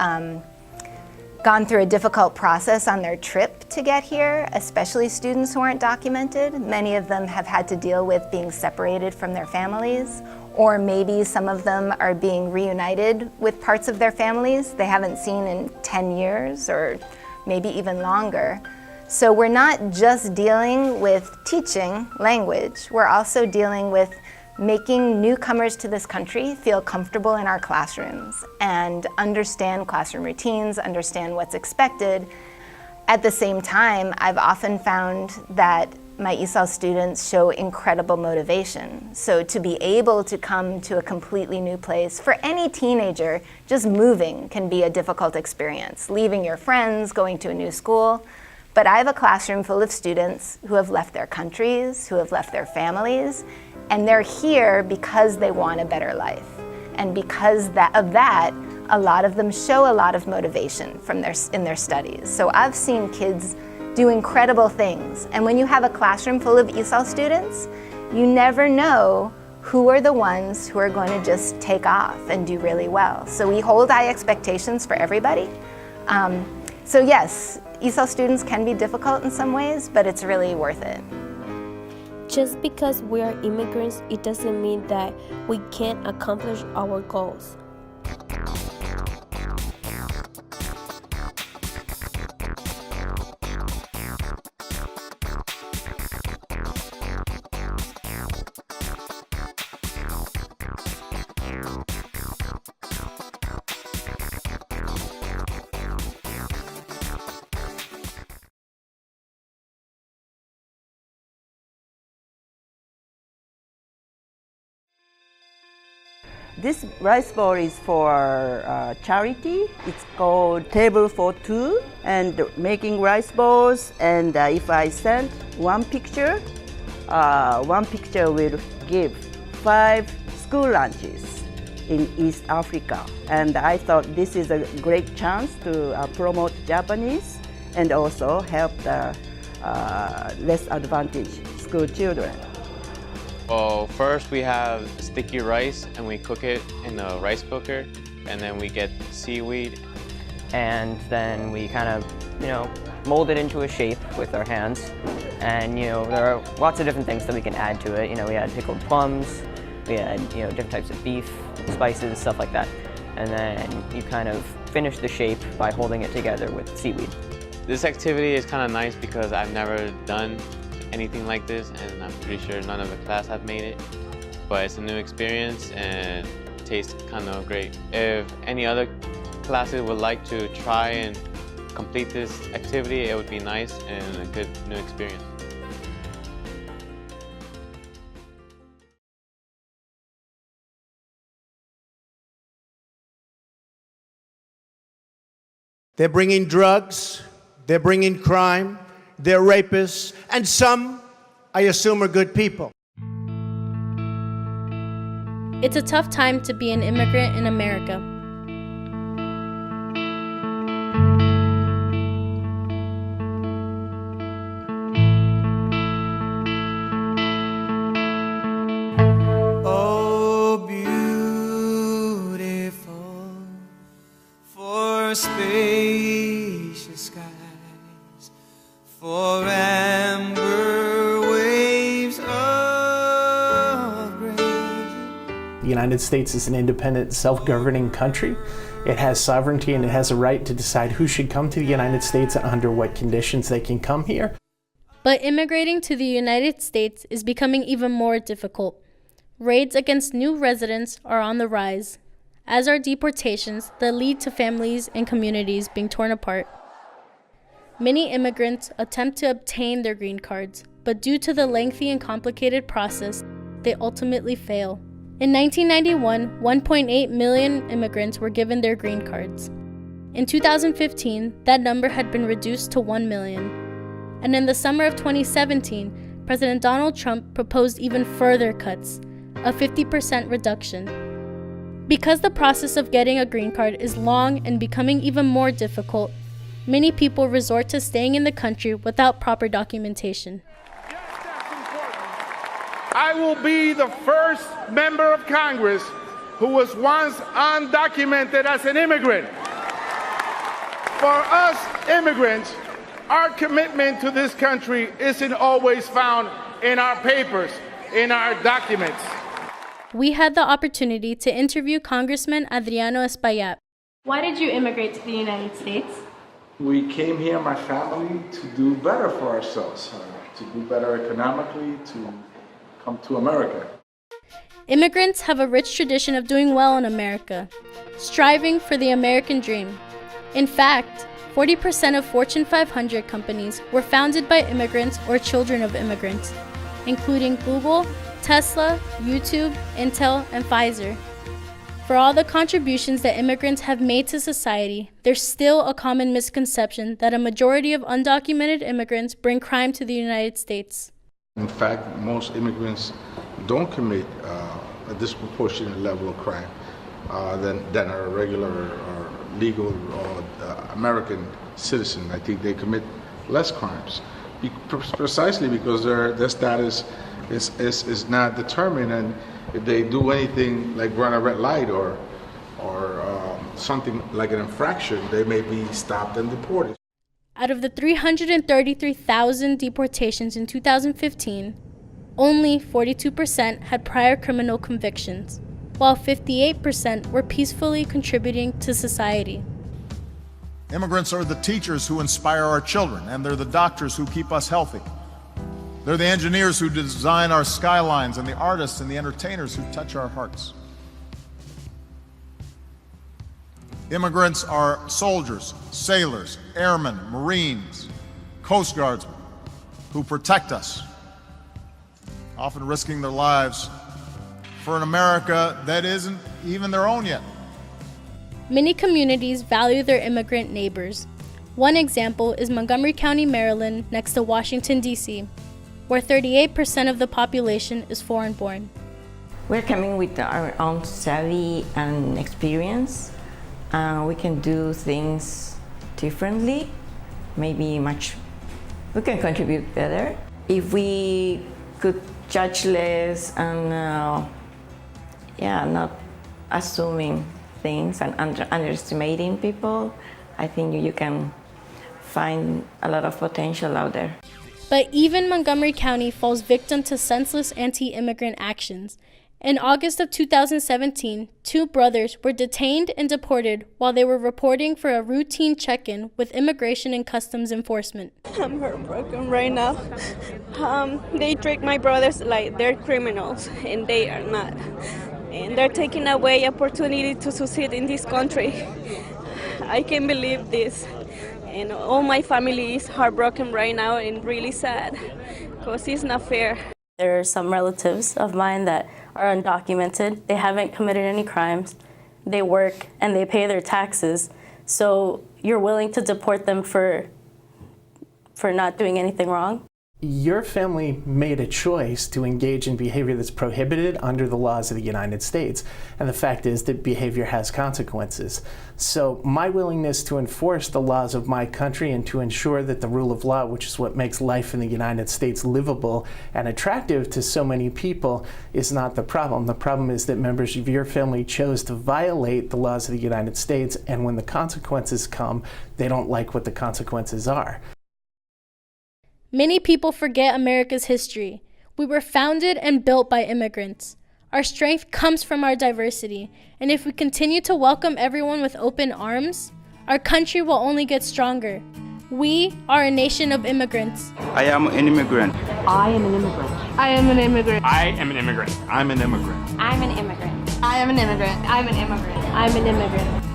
gone through a difficult process on their trip to get here, especially students who aren't documented. Many of them have had to deal with being separated from their families, or maybe some of them are being reunited with parts of their families they haven't seen in 10 years or maybe even longer. So we're not just dealing with teaching language, we're also dealing with making newcomers to this country feel comfortable in our classrooms and understand classroom routines, understand what's expected. At the same time, I've often found that my ESOL students show incredible motivation. So to be able to come to a completely new place, for any teenager, just moving can be a difficult experience. Leaving your friends, going to a new school. But I have a classroom full of students who have left their countries, who have left their families, and they're here because they want a better life. And because of that, a lot of them show a lot of motivation in their studies. So I've seen kids do incredible things. And when you have a classroom full of ESOL students, you never know who are the ones who are going to just take off and do really well. So we hold high expectations for everybody. So yes, ESOL students can be difficult in some ways, but it's really worth it. Just because we are immigrants, it doesn't mean that we can't accomplish our goals. This rice bowl is for charity. It's called Table for Two, and making rice bowls. And if I send one picture will give 5 school lunches in East Africa. And I thought this is a great chance to promote Japanese and also help the less advantaged school children. Well, first we have sticky rice and we cook it in a rice cooker, and then we get seaweed. And then we kind of, mold it into a shape with our hands. And, there are lots of different things that we can add to it. We had pickled plums, we had, different types of beef, spices, stuff like that. And then you kind of finish the shape by holding it together with seaweed. This activity is kind of nice because I've never done anything like this, and I'm pretty sure none of the class have made it. But it's a new experience and it tastes kind of great. If any other classes would like to try and complete this activity, it would be nice and a good new experience. They're bringing drugs, they're bringing crime, they're rapists, and some, I assume, are good people. It's a tough time to be an immigrant in America. Oh, beautiful for spacious skies, for amber waves of grace. The United States is an independent, self-governing country. It has sovereignty and it has a right to decide who should come to the United States and under what conditions they can come here. But immigrating to the United States is becoming even more difficult. Raids against new residents are on the rise, as are deportations that lead to families and communities being torn apart. Many immigrants attempt to obtain their green cards, but due to the lengthy and complicated process, they ultimately fail. In 1991, 1.8 million immigrants were given their green cards. In 2015, that number had been reduced to 1 million. And in the summer of 2017, President Donald Trump proposed even further cuts, a 50% reduction. Because the process of getting a green card is long and becoming even more difficult, many people resort to staying in the country without proper documentation. I will be the first member of Congress who was once undocumented as an immigrant. For us immigrants, our commitment to this country isn't always found in our papers, in our documents. We had the opportunity to interview Congressman Adriano Espaillat. Why did you immigrate to the United States? We came here, my family, to do better for ourselves, to do better economically, to come to America. Immigrants have a rich tradition of doing well in America, striving for the American dream. In fact, 40% of Fortune 500 companies were founded by immigrants or children of immigrants, including Google, Tesla, YouTube, Intel, and Pfizer. For all the contributions that immigrants have made to society, there's still a common misconception that a majority of undocumented immigrants bring crime to the United States. In fact, most immigrants don't commit a disproportionate level of crime than a regular or legal or American citizen. I think they commit less crimes, precisely because their status is not determined, and if they do anything like run a red light or something like an infraction, they may be stopped and deported. Out of the 333,000 deportations in 2015, only 42% had prior criminal convictions, while 58% were peacefully contributing to society. Immigrants are the teachers who inspire our children, and they're the doctors who keep us healthy. They're the engineers who design our skylines, and the artists and the entertainers who touch our hearts. Immigrants are soldiers, sailors, airmen, Marines, Coast Guardsmen who protect us, often risking their lives for an America that isn't even their own yet. Many communities value their immigrant neighbors. One example is Montgomery County, Maryland, next to Washington, D.C., where 38% of the population is foreign-born. We're coming with our own savvy and experience. We can do things differently, maybe we can contribute better. If we could judge less and not assuming things and underestimating people, I think you can find a lot of potential out there. But even Montgomery County falls victim to senseless anti-immigrant actions. In August of 2017, 2 brothers were detained and deported while they were reporting for a routine check-in with Immigration and Customs Enforcement. I'm heartbroken right now. They treat my brothers like they're criminals, and they are not. And they're taking away opportunity to succeed in this country. I can't believe this. And all my family is heartbroken right now and really sad because it's not fair. There are some relatives of mine that are undocumented. They haven't committed any crimes. They work and they pay their taxes. So you're willing to deport them for not doing anything wrong? Your family made a choice to engage in behavior that's prohibited under the laws of the United States. And the fact is that behavior has consequences. So my willingness to enforce the laws of my country and to ensure that the rule of law, which is what makes life in the United States livable and attractive to so many people, is not the problem. The problem is that members of your family chose to violate the laws of the United States, and when the consequences come, they don't like what the consequences are. Many people forget America's history. We were founded and built by immigrants. Our strength comes from our diversity, and if we continue to welcome everyone with open arms, our country will only get stronger. We are a nation of immigrants. I am an immigrant. I am an immigrant. I am an immigrant. I am an immigrant. I'm an immigrant. I'm an immigrant. I am an immigrant. I'm an immigrant. I'm an immigrant.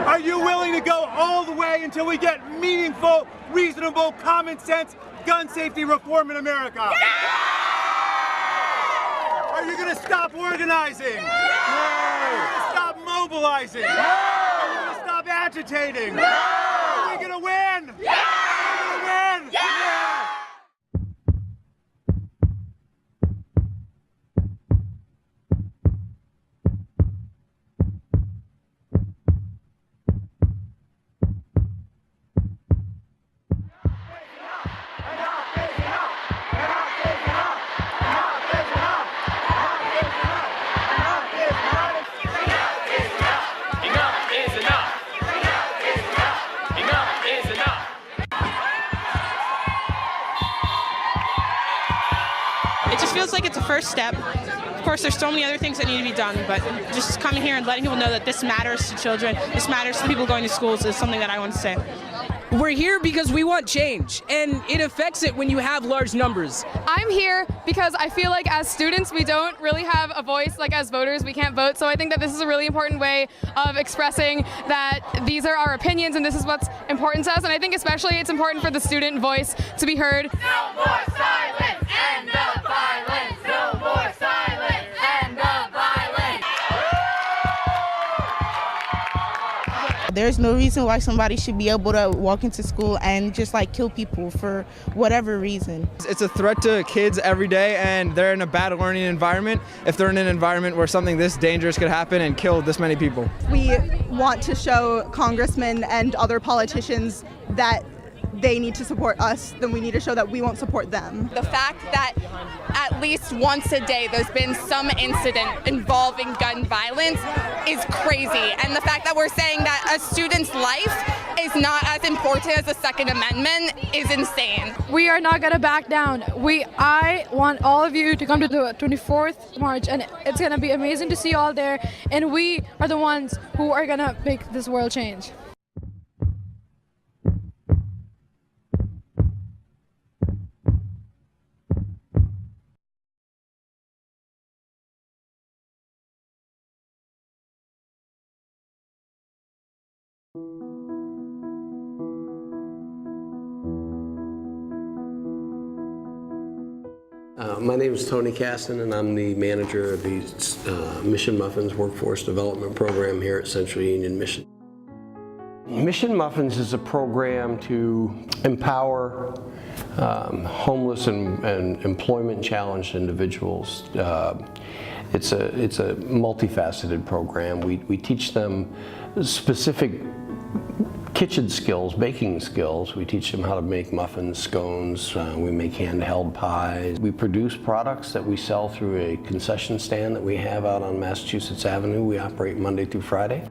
Are you willing to go all the way until we get meaningful, reasonable, common sense gun safety reform in America? Yeah! Are you going to stop organizing? No! Are you going to stop mobilizing? No! Are you going to stop agitating? No! Are we going to win? Yeah! Are we going to win? Yeah! Yeah! It just feels like it's a first step. Of course, there's so many other things that need to be done, but just coming here and letting people know that this matters to children, this matters to people going to schools is something that I want to say. We're here because we want change, and it affects it when you have large numbers. I'm here because I feel like as students we don't really have a voice, like as voters we can't vote, so I think that this is a really important way of expressing that these are our opinions and this is what's important to us, and I think especially it's important for the student voice to be heard. No more silence! End the violence! No more silence! End the violence! There's no reason why somebody should be able to walk into school and just like kill people for whatever reason. It's a threat to kids every day, and they're in a bad learning environment if they're in an environment where something this dangerous could happen and kill this many people. We want to show congressmen and other politicians that they need to support us, then we need to show that we won't support them. The fact that at least once a day there's been some incident involving gun violence is crazy. And the fact that we're saying that a student's life is not as important as the Second Amendment is insane. We are not gonna back down. I want all of you to come to the 24th March, and it's gonna be amazing to see you all there, and we are the ones who are gonna make this world change. My name is Tony Caston, and I'm the manager of the Mission Muffins Workforce Development Program here at Central Union Mission. Mission Muffins is a program to empower homeless and employment-challenged individuals. It's a multifaceted program. We teach them specific kitchen skills, baking skills. We teach them how to make muffins, scones, we make handheld pies. We produce products that we sell through a concession stand that we have out on Massachusetts Avenue. We operate Monday through Friday.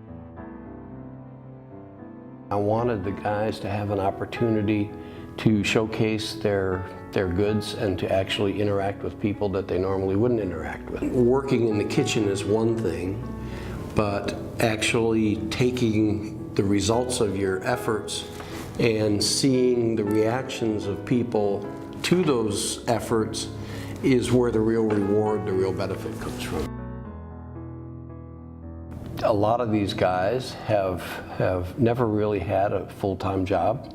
I wanted the guys to have an opportunity to showcase their goods and to actually interact with people that they normally wouldn't interact with. Working in the kitchen is one thing, but actually taking the results of your efforts and seeing the reactions of people to those efforts is where the real reward, the real benefit comes from. A lot of these guys have never really had a full-time job.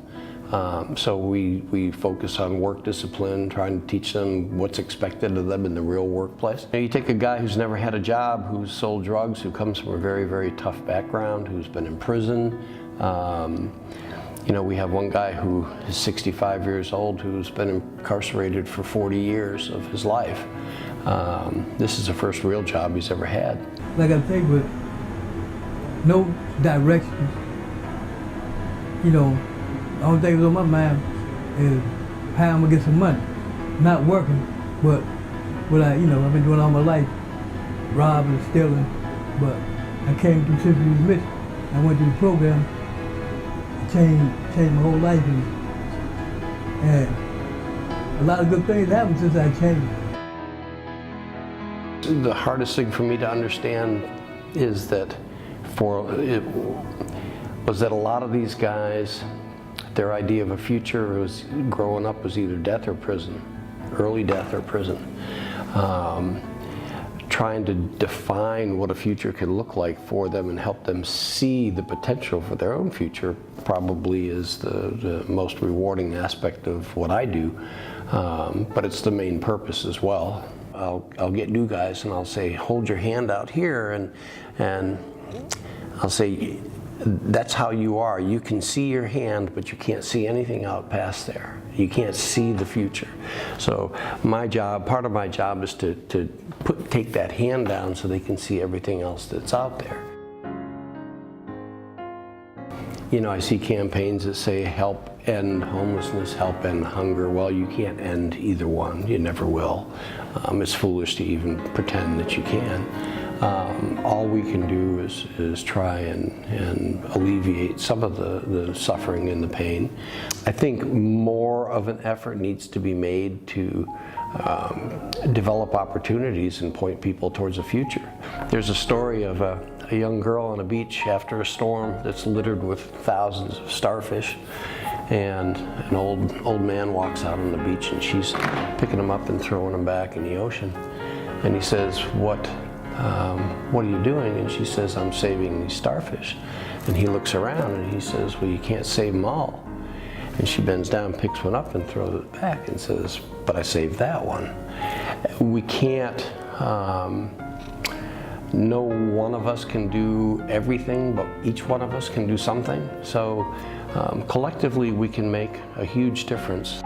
So we focus on work discipline, trying to teach them what's expected of them in the real workplace. You take a guy who's never had a job, who's sold drugs, who comes from a very, very tough background, who's been in prison. You know, we have one guy who is 65 years old who's been incarcerated for 40 years of his life. This is the first real job he's ever had. Like I say, with no direction, you know, the only thing that's on my mind is how I'm gonna get some money. Not working, but what I've been doing all my life, robbing, stealing, but I came through Central Union Mission. I went through the program, it changed my whole life, and a lot of good things happened since I changed. The hardest thing for me to understand is that was that a lot of these guys, their idea of a future was growing up was either death or prison, early death or prison. Trying to define what a future could look like for them and help them see the potential for their own future probably is the most rewarding aspect of what I do, but it's the main purpose as well. I'll get new guys and I'll say, hold your hand out here, and I'll say, that's how you are. You can see your hand, but you can't see anything out past there. You can't see the future. So my job, part of my job is to take that hand down so they can see everything else that's out there. You know, I see campaigns that say help end homelessness, help end hunger. Well, you can't end either one. You never will. It's foolish to even pretend that you can. All we can do is try and alleviate some of the suffering and the pain. I think more of an effort needs to be made to develop opportunities and point people towards a future. There's a story of a young girl on a beach after a storm that's littered with thousands of starfish, and an old man walks out on the beach, and she's picking him up and throwing him back in the ocean. And he says, what are you doing? And she says, I'm saving these starfish. And he looks around and he says, well, you can't save them all. And she bends down, picks one up and throws it back and says, but I saved that one. We can't, no one of us can do everything, but each one of us can do something. So collectively we can make a huge difference.